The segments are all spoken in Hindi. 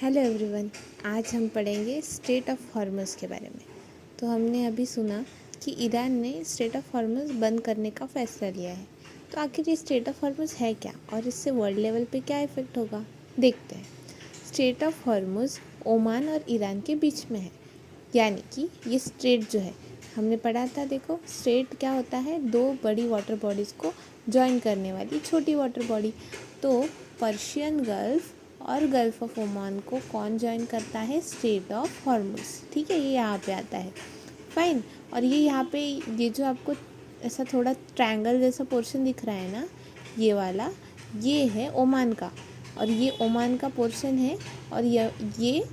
Hello everyone. आज हम पढ़ेंगे स्ट्रेट ऑफ हॉर्मुज़ के बारे में। तो हमने अभी सुना कि ईरान ने स्ट्रेट ऑफ हॉर्मुज़ बंद करने का फ़ैसला लिया है। तो आखिर ये स्ट्रेट ऑफ हॉर्मुज़ है क्या और इससे वर्ल्ड लेवल पे क्या इफ़ेक्ट होगा, देखते हैं। स्ट्रेट ऑफ हॉर्मुज़ ओमान और ईरान के बीच में है, यानी कि ये स्ट्रेट जो है हमने पढ़ा था। देखो स्ट्रेट क्या होता है, दो बड़ी वाटर बॉडीज़ को जॉइन करने वाली छोटी वाटर बॉडी। तो पर्शियन गल्फ़ और गल्फ़ ऑफ ओमान को कौन ज्वाइन करता है? Strait of Hormuz. ठीक है, ये यहाँ पे आता है। फाइन। और ये यहाँ पे ये जो आपको ऐसा थोड़ा ट्रायंगल जैसा पोर्शन दिख रहा है ना, ये वाला, ये है ओमान का, और ये ओमान का पोर्शन है। और ये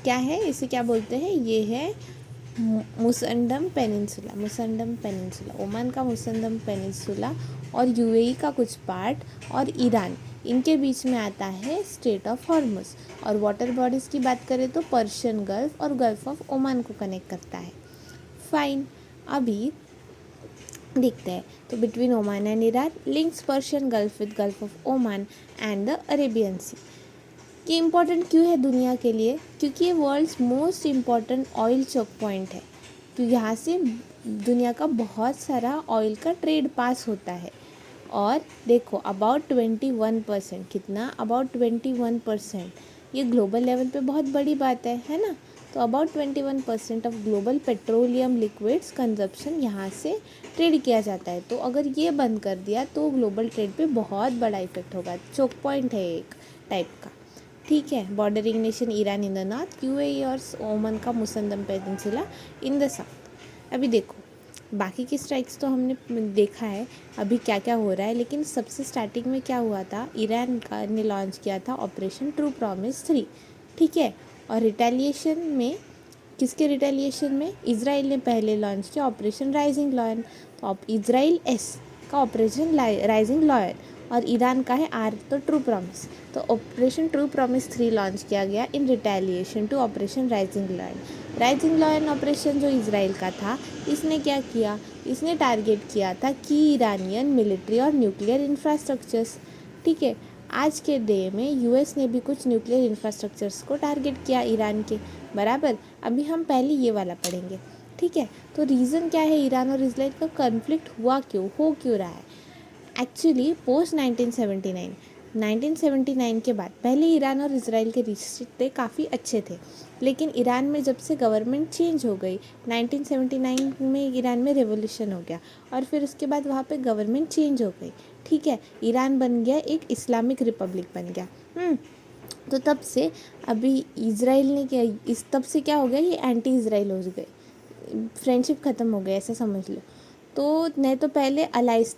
क्या है, इसे क्या बोलते हैं? ये है मुसंडम पेनिनसुला। मुसंडम पेनिनसुला, ओमान का मुसंडम पेनिनसुला और यूएई का कुछ पार्ट और ईरान, इनके बीच में आता है स्ट्रेट ऑफ हॉर्मुज़। और वाटर बॉडीज़ की बात करें तो पर्शियन गल्फ़ और गल्फ़ ऑफ ओमान को कनेक्ट करता है। फाइन। अभी देखते हैं। तो between Oman and Iran links Persian Gulf with Gulf of Oman and the Arabian sea. ये इम्पॉर्टेंट क्यों है दुनिया के लिए? क्योंकि ये world's most important oil choke point है। तो यहाँ से दुनिया का बहुत सारा ऑयल का ट्रेड पास होता है। और देखो अबाउट 21%, कितना? अबाउट 21%। ये ग्लोबल लेवल पे बहुत बड़ी बात है ना। तो about 21% of global petroleum liquids consumption यहाँ से ट्रेड किया जाता है। तो अगर ये बंद कर दिया तो ग्लोबल ट्रेड पे बहुत बड़ा इफेक्ट होगा। चोक पॉइंट है एक टाइप का। ठीक है। Bordering nation Iran in the north, UAE और ओमान का Musandam peninsula in the south. अभी देखो बाकी की स्ट्राइक्स तो हमने देखा है अभी क्या क्या हो रहा है, लेकिन सबसे स्टार्टिंग में क्या हुआ था, ईरान का ने लॉन्च किया था ऑपरेशन ट्रू प्रॉमिस 3। ठीक है। और रिटेलिएशन में, किसके रिटेलिएशन में? इजराइल ने पहले लॉन्च किया ऑपरेशन राइजिंग लॉयन। तो अब इजराइल एस का ऑपरेशन राइजिंग लॉयन और ईरान का है आर, तो ट्रू प्रॉमिस। तो ऑपरेशन ट्रू प्रॉमिस 3 लॉन्च किया गया in retaliation to operation rising lion. Rising lion operation जो इजराइल का था, इसने क्या किया? इसने टारगेट किया था कि ईरानियन मिलिट्री और न्यूक्लियर इंफ्रास्ट्रक्चर्स। ठीक है। आज के डे में यूएस ने भी कुछ न्यूक्लियर इंफ्रास्ट्रक्चर्स को टारगेट किया ईरान के बराबर। अभी हम पहले ये वाला पढ़ेंगे। ठीक है। तो रीज़न क्या है ईरान और इजराइल का कॉन्फ्लिक्ट हुआ क्यों, हो क्यों रहा है? एक्चुअली पोस्ट 1979 के बाद पहले ईरान और इजराइल के रिश्ते काफ़ी अच्छे थे, लेकिन ईरान में जब से गवर्नमेंट चेंज हो गई, 1979 में ईरान में रेवोल्यूशन हो गया और फिर उसके बाद वहाँ पे गवर्नमेंट चेंज हो गई। ठीक है। ईरान बन गया एक इस्लामिक रिपब्लिक बन गया। तो तब से अभी इजराइल ने क्या, इस तब से क्या हो गया, ये एंटी इजराइल हो गए, फ्रेंडशिप ख़त्म हो गई ऐसा समझ लो। तो नहीं तो पहले अलाइज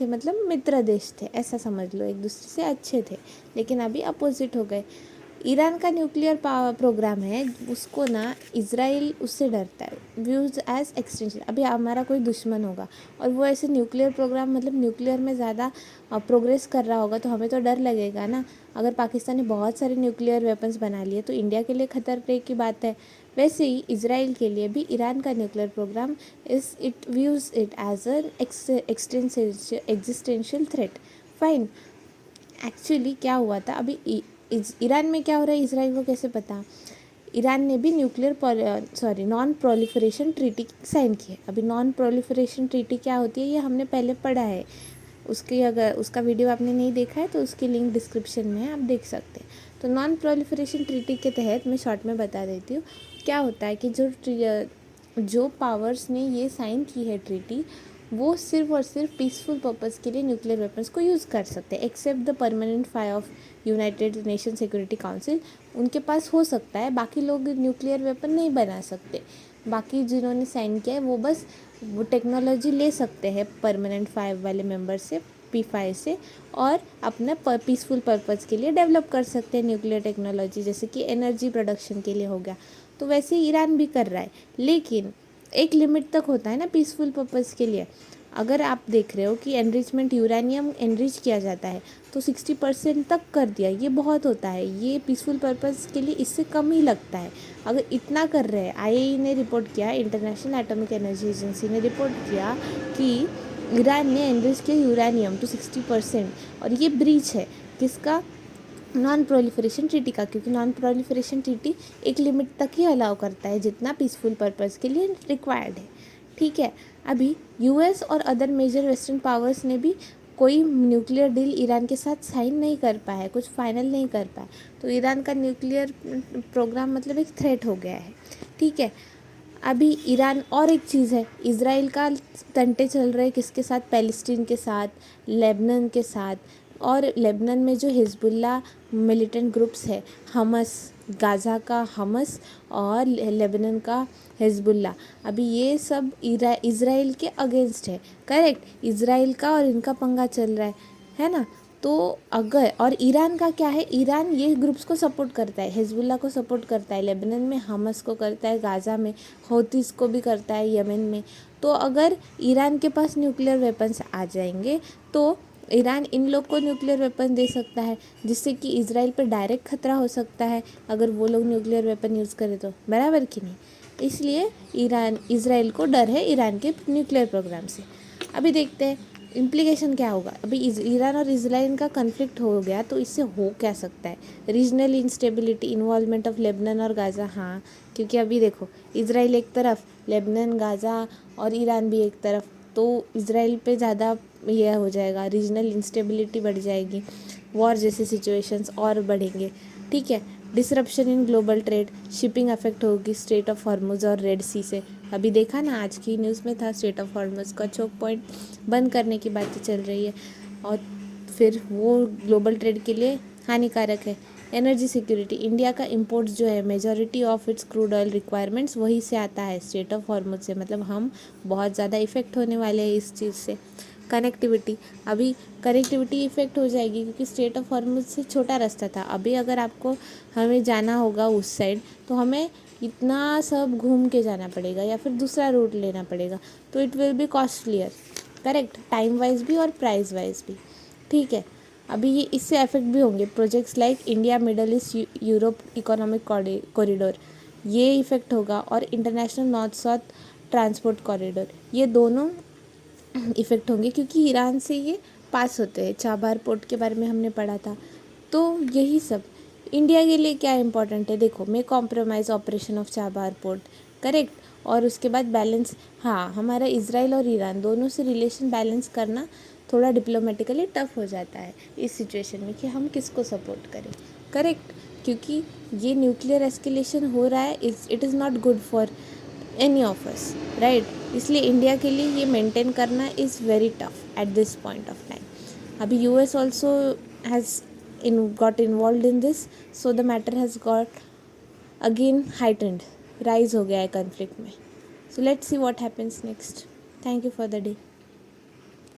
थे मतलब मित्र देश थे, ऐसा समझ लो, एक दूसरे से अच्छे थे, लेकिन अभी अपोजिट हो गए। ईरान का न्यूक्लियर पावर प्रोग्राम है, उसको ना इजराइल उससे डरता है, व्यूज एज एक्सटेंशन। अभी हमारा कोई दुश्मन होगा और वो ऐसे न्यूक्लियर प्रोग्राम मतलब न्यूक्लियर में ज़्यादा प्रोग्रेस कर रहा होगा तो हमें तो डर लगेगा ना। अगर पाकिस्तान ने बहुत सारे न्यूक्लियर वेपन्स बना लिए तो इंडिया के लिए खतरे की बात है। वैसे ही इजराइल के लिए भी ईरान का nuclear programme it views it as an existential threat. Fine. Actually क्या हुआ था अभी ईरान में क्या हो रहा है इजराइल को कैसे पता? ईरान ने भी नॉन प्रोलिफरेशन ट्रीटी साइन की है। अभी नॉन प्रोलिफरेशन ट्रीटी क्या होती है ये हमने पहले पढ़ा है, उसकी अगर उसका वीडियो आपने नहीं देखा है तो उसकी लिंक डिस्क्रिप्शन में है, आप देख सकते हैं। तो नॉन प्रोलिफरेशन ट्रीटी के तहत मैं शॉर्ट में बता देती हूँ क्या होता है कि जो पावर्स ने ये साइन की है ट्रीटी, वो सिर्फ और सिर्फ पीसफुल पर्पज़ के लिए न्यूक्लियर वेपन्स को यूज़ कर सकते हैं, except the permanent five of United Nation Security Council. उनके पास हो सकता है, बाकी लोग न्यूक्लियर वेपन नहीं बना सकते। बाकी जिन्होंने साइन किया है वो बस वो टेक्नोलॉजी ले सकते हैं परमानेंट फायर वाले मेंबर से, P5 से, और अपना पीसफुल पर्पज़ के लिए डेवलप कर सकते हैं न्यूक्लियर टेक्नोलॉजी, जैसे कि एनर्जी प्रोडक्शन के लिए हो गया। तो वैसे ईरान भी कर रहा है, लेकिन एक लिमिट तक होता है ना पीसफुल पर्पज़ के लिए। अगर आप देख रहे हो कि एनरिचमेंट यूरेनियम एनरिच किया जाता है तो 60% तक कर दिया, ये बहुत होता है। ये पीसफुल पर्पज़ के लिए इससे कम ही लगता है। अगर इतना कर रहे हैं, IAEA ने रिपोर्ट किया, इंटरनेशनल एटॉमिक एनर्जी एजेंसी ने रिपोर्ट किया कि ईरान ने एनरिच किया यूरेनियम टू 60%, और ये ब्रीच है किसका? नॉन प्रोलिफरेशन ट्रीटी का, क्योंकि नॉन प्रोलिफरेशन ट्रीटी एक लिमिट तक ही अलाउ करता है जितना पीसफुल पर्पज़ के लिए रिक्वायर्ड है। ठीक है, अभी यूएस और अदर मेजर वेस्टर्न पावर्स ने भी कोई न्यूक्लियर डील ईरान के साथ साइन नहीं कर पाया है, कुछ फाइनल नहीं कर पाया, तो ईरान का न्यूक्लियर प्रोग्राम मतलब एक थ्रेट हो गया है। ठीक है, अभी ईरान और एक चीज़ है, इज़राइल का तंटे चल रहे किसके साथ, पैलेस्टीन के साथ, लेबनान के साथ, और लेबनान में जो हिजबुल्ला मिलिटेंट ग्रुप्स है, हमस, गाज़ा का हमस और लेबनान का हिजबुल्ला, अभी ये सब इज़राइल के अगेंस्ट है। करेक्ट, इज़राइल का और इनका पंगा चल रहा है ना। तो अगर, और ईरान का क्या है, ईरान ये ग्रुप्स को सपोर्ट करता है, हिजबुल्ला को सपोर्ट करता है, लेबनान में हमस को करता है, गाज़ा में हौतीस को भी करता है, यमन में। तो अगर ईरान के पास न्यूक्लियर वेपन्स आ जाएंगे तो ईरान इन लोग को न्यूक्लियर वेपन दे सकता है, जिससे कि इज़राइल पर डायरेक्ट खतरा हो सकता है अगर वो लोग न्यूक्लियर वेपन यूज़ करें तो, बराबर कि नहीं। इसलिए इज़राइल को डर है ईरान के न्यूक्लियर प्रोग्राम से। अभी देखते हैं इम्प्लीकेशन क्या होगा। अभी ईरान और इजराइल का कन्फ्लिक्ट हो गया तो इससे हो क्या सकता है, regional instability, involvement of Lebanon और गाज़ा। हाँ, क्योंकि अभी देखो इजराइल एक तरफ, लेबनान, गाज़ा और ईरान भी एक तरफ, तो इजराइल पे ज़्यादा यह हो जाएगा, रीजनल इंस्टेबिलिटी बढ़ जाएगी, वॉर जैसे सिचुएशंस और बढ़ेंगे। ठीक है, disruption in global trade, shipping affect होगी स्ट्रेट ऑफ हॉर्मुज और रेड सी से। अभी देखा ना, आज की न्यूज़ में था, स्ट्रेट ऑफ हॉर्मुज का चोक पॉइंट बंद करने की बातें चल रही है, और फिर वो ग्लोबल ट्रेड के लिए हानिकारक है। एनर्जी सिक्योरिटी, इंडिया का इंपोर्ट्स जो है, majority of its crude oil requirements वहीं से आता है, स्ट्रेट ऑफ हॉर्मुज से, मतलब हम बहुत ज़्यादा इफ़ेक्ट होने वाले हैं इस चीज़ से। कनेक्टिविटी, अभी कनेक्टिविटी इफ़ेक्ट हो जाएगी क्योंकि स्ट्रेट ऑफ हॉर्मुज से छोटा रास्ता था, अभी अगर आपको हमें जाना होगा उस साइड तो हमें इतना सब घूम के जाना पड़ेगा या फिर दूसरा रूट लेना पड़ेगा, तो it will be costlier. Correct, time wise भी और प्राइस वाइज भी। ठीक है, अभी ये इससे अफेक्ट भी होंगे projects like India middle east Europe economic corridor, ये इफ़ेक्ट होगा, और international north south transport corridor, ये दोनों इफ़ेक्ट होंगे क्योंकि ईरान से ये पास होते हैं। चाबार पोर्ट के बारे में हमने पढ़ा था। तो यही सब इंडिया के लिए क्या इम्पोर्टेंट है, देखो, may compromise operation of Chabahar port. Correct, और उसके बाद बैलेंस, हाँ, हमारा इजराइल और ईरान दोनों से रिलेशन बैलेंस करना थोड़ा डिप्लोमेटिकली टफ हो जाता है इस सिचुएशन में कि हम किसको सपोर्ट करें। करेक्ट, क्योंकि ये न्यूक्लियर एस्केलेशन हो रहा है, it is not good for any of us, right. इसलिए इंडिया के लिए ये मेंटेन करना is very tough at this point of time. अभी US also has got involved in this, so the matter has got again heightened, rise हो गया है conflict में। So let's see what happens next. Thank you for the day.